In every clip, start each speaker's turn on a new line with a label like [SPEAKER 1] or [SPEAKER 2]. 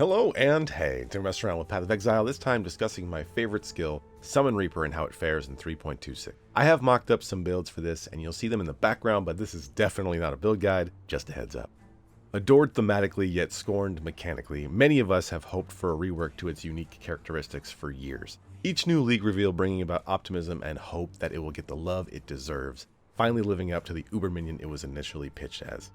[SPEAKER 1] Hello and hey, to mess around with Path of Exile, this time discussing my favorite skill, Summon Reaper, and how it fares in 3.26. I have mocked up some builds for this, and you'll see them in the background, but this is definitely not a build guide, just a heads up. Adored thematically, yet scorned mechanically, many of us have hoped for a rework to its unique characteristics for years. Each new league reveal bringing about optimism and hope that it will get the love it deserves, finally living up to the uber minion it was initially pitched as.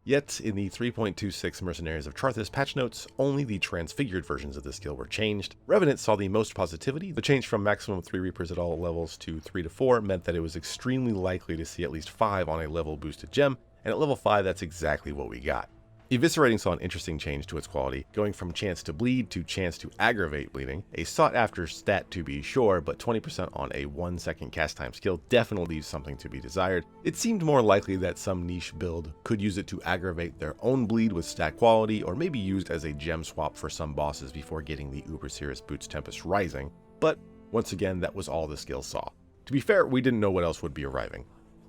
[SPEAKER 1] Yet, in the 3.26 Mercenaries of Charthus patch notes, only the transfigured versions of the skill were changed. Revenants saw the most positivity. The change from maximum 3 Reapers at all levels to 3 to 4 meant that it was extremely likely to see at least 5 on a level boosted gem, and at level 5 that's exactly what we got. Eviscerating saw an interesting change to its quality, going from chance to bleed to chance to aggravate bleeding, a sought after stat to be sure, but 20% on a 1 second cast time skill definitely leaves something to be desired. It seemed more likely that some niche build could use it to aggravate their own bleed with stat quality, or maybe used as a gem swap for some bosses before getting the Uber Serious Boots Tempest Rising, but once again that was all the skill saw. To be fair, we didn't know what else would be arriving.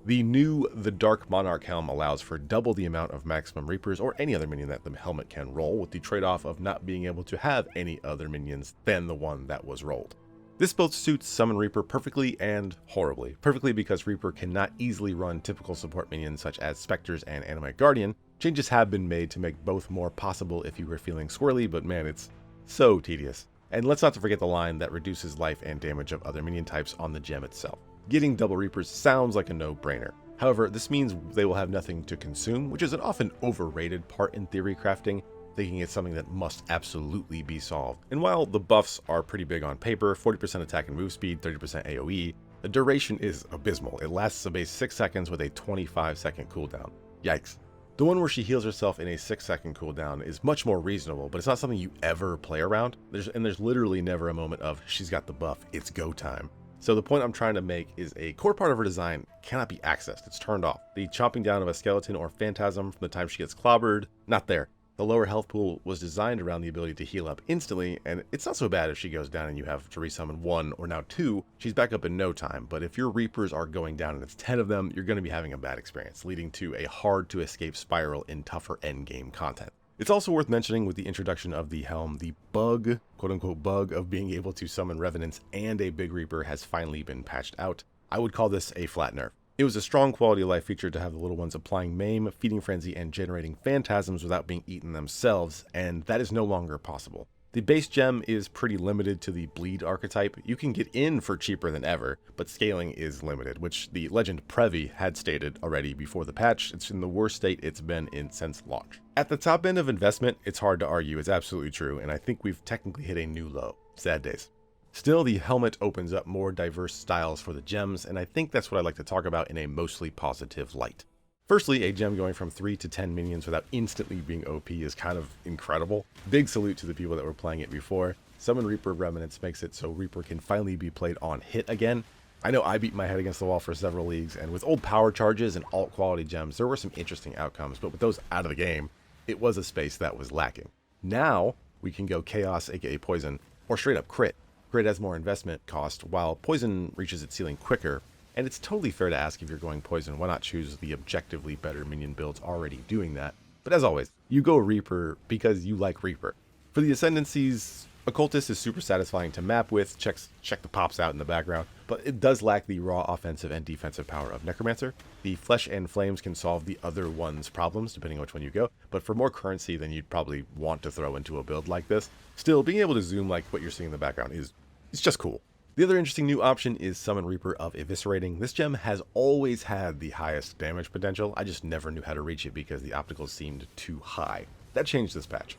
[SPEAKER 1] The Dark Monarch helm allows for double the amount of maximum Reapers or any other minion that the helmet can roll, with the trade-off of not being able to have any other minions than the one that was rolled. This both suits Summon Reaper perfectly and horribly. Perfectly because Reaper cannot easily run typical support minions such as Spectres and Animite Guardian. Changes have been made to make both more possible if you were feeling squirrely, but man, it's so tedious. And let's not forget the line that reduces life and damage of other minion types on the gem itself. Getting double Reapers sounds like a no-brainer. However, this means they will have nothing to consume, which is an often overrated part in theory crafting, thinking it's something that must absolutely be solved. And while the buffs are pretty big on paper, 40% attack and move speed, 30% AoE, the duration is abysmal. It lasts a base 6 seconds with a 25-second cooldown. Yikes. The one where she heals herself in a 6-second cooldown is much more reasonable, but it's not something you ever play around. There's literally never a moment of, she's got the buff, it's go time. So the point I'm trying to make is a core part of her design cannot be accessed, it's turned off. The chomping down of a skeleton or phantasm from the time she gets clobbered, not there. The lower health pool was designed around the ability to heal up instantly, and it's not so bad if she goes down and you have to resummon 1 or now 2, she's back up in no time, but if your Reapers are going down and it's 10 of them, you're going to be having a bad experience, leading to a hard to escape spiral in tougher endgame content. It's also worth mentioning with the introduction of the helm, the bug, quote-unquote bug, of being able to summon Revenants and a big Reaper has finally been patched out. I would call this a flat nerf. It was a strong quality of life feature to have the little ones applying Maim, Feeding Frenzy, and generating phantasms without being eaten themselves, and that is no longer possible. The base gem is pretty limited to the bleed archetype. You can get in for cheaper than ever, but scaling is limited, which the legend Previ had stated already before the patch. It's in the worst state it's been in since launch. At the top end of investment, it's hard to argue, it's absolutely true, and I think we've technically hit a new low. Sad days. Still, the helmet opens up more diverse styles for the gems, and I think that's what I'd like to talk about in a mostly positive light. Firstly, a gem going from 3 to 10 minions without instantly being OP is kind of incredible. Big salute to the people that were playing it before. Summon Reaper Revenants makes it so Reaper can finally be played on hit again. I know I beat my head against the wall for several leagues, and with old power charges and alt quality gems, there were some interesting outcomes, but with those out of the game, it was a space that was lacking. Now, we can go Chaos, aka Poison, or straight up Crit. Crit has more investment cost, while Poison reaches its ceiling quicker. And it's totally fair to ask if you're going Poison, why not choose the objectively better minion builds already doing that? But as always, you go Reaper because you like Reaper. For the Ascendancies, Occultist is super satisfying to map with, check the pops out in the background, but it does lack the raw offensive and defensive power of Necromancer. The Flesh and Flames can solve the other one's problems, depending on which one you go, but for more currency than you'd probably want to throw into a build like this, still being able to zoom like what you're seeing in the background it's just cool. The other interesting new option is Summon Reaper of Eviscerating. This gem has always had the highest damage potential, I just never knew how to reach it because the opticals seemed too high. That changed this patch.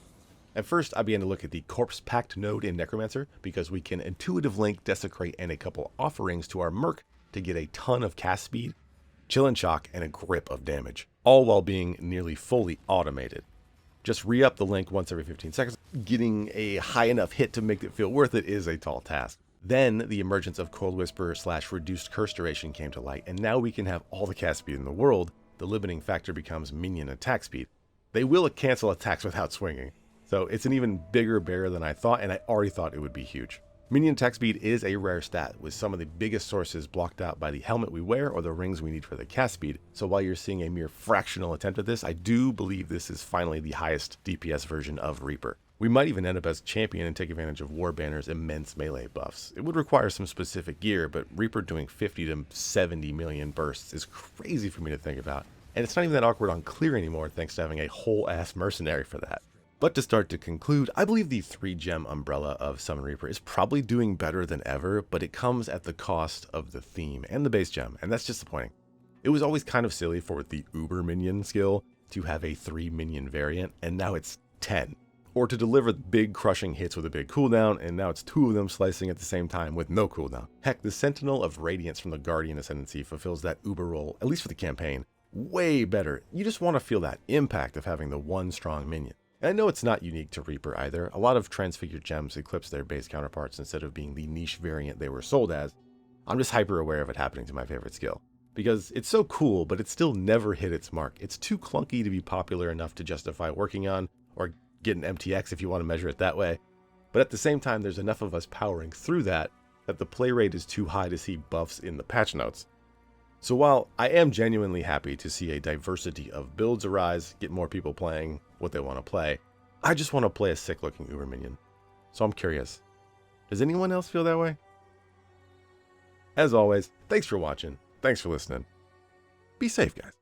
[SPEAKER 1] At first, I began to look at the Corpse Pact node in Necromancer because we can Intuitive Link, Desecrate, and a couple offerings to our Merc to get a ton of cast speed, chill and shock, and a grip of damage, all while being nearly fully automated. Just re-up the link once every 15 seconds. Getting a high enough hit to make it feel worth it is a tall task. Then the emergence of Cold Whisper / reduced curse duration came to light, and now we can have all the cast speed in the world. The limiting factor becomes minion attack speed. They will cancel attacks without swinging, so it's an even bigger bear than I thought, and I already thought it would be huge. Minion attack speed is a rare stat, with some of the biggest sources blocked out by the helmet we wear or the rings we need for the cast speed, so while you're seeing a mere fractional attempt at this, I do believe this is finally the highest DPS version of Reaper. We might even end up as champion and take advantage of Warbanner's immense melee buffs. It would require some specific gear, but Reaper doing 50 to 70 million bursts is crazy for me to think about. And it's not even that awkward on clear anymore thanks to having a whole ass mercenary for that. But to start to conclude, I believe the 3-gem umbrella of Summon Reaper is probably doing better than ever, but it comes at the cost of the theme and the base gem, and that's disappointing. It was always kind of silly for the Uber Minion skill to have a 3-minion variant, and now it's 10. Or to deliver big crushing hits with a big cooldown, and now it's 2 of them slicing at the same time with no cooldown. Heck, the Sentinel of Radiance from the Guardian Ascendancy fulfills that Uber role, at least for the campaign, way better. You just want to feel that impact of having the one strong minion. And I know it's not unique to Reaper either. A lot of transfigured gems eclipse their base counterparts instead of being the niche variant they were sold as. I'm just hyper aware of it happening to my favorite skill. Because it's so cool, but it still never hit its mark. It's too clunky to be popular enough to justify working on, or get an MTX if you want to measure it that way. But at the same time, there's enough of us powering through that the play rate is too high to see buffs in the patch notes. So while I am genuinely happy to see a diversity of builds arise, get more people playing what they want to play, I just want to play a sick looking Uber minion. So I'm curious, does anyone else feel that way? As always, thanks for watching, thanks for listening. Be safe, guys.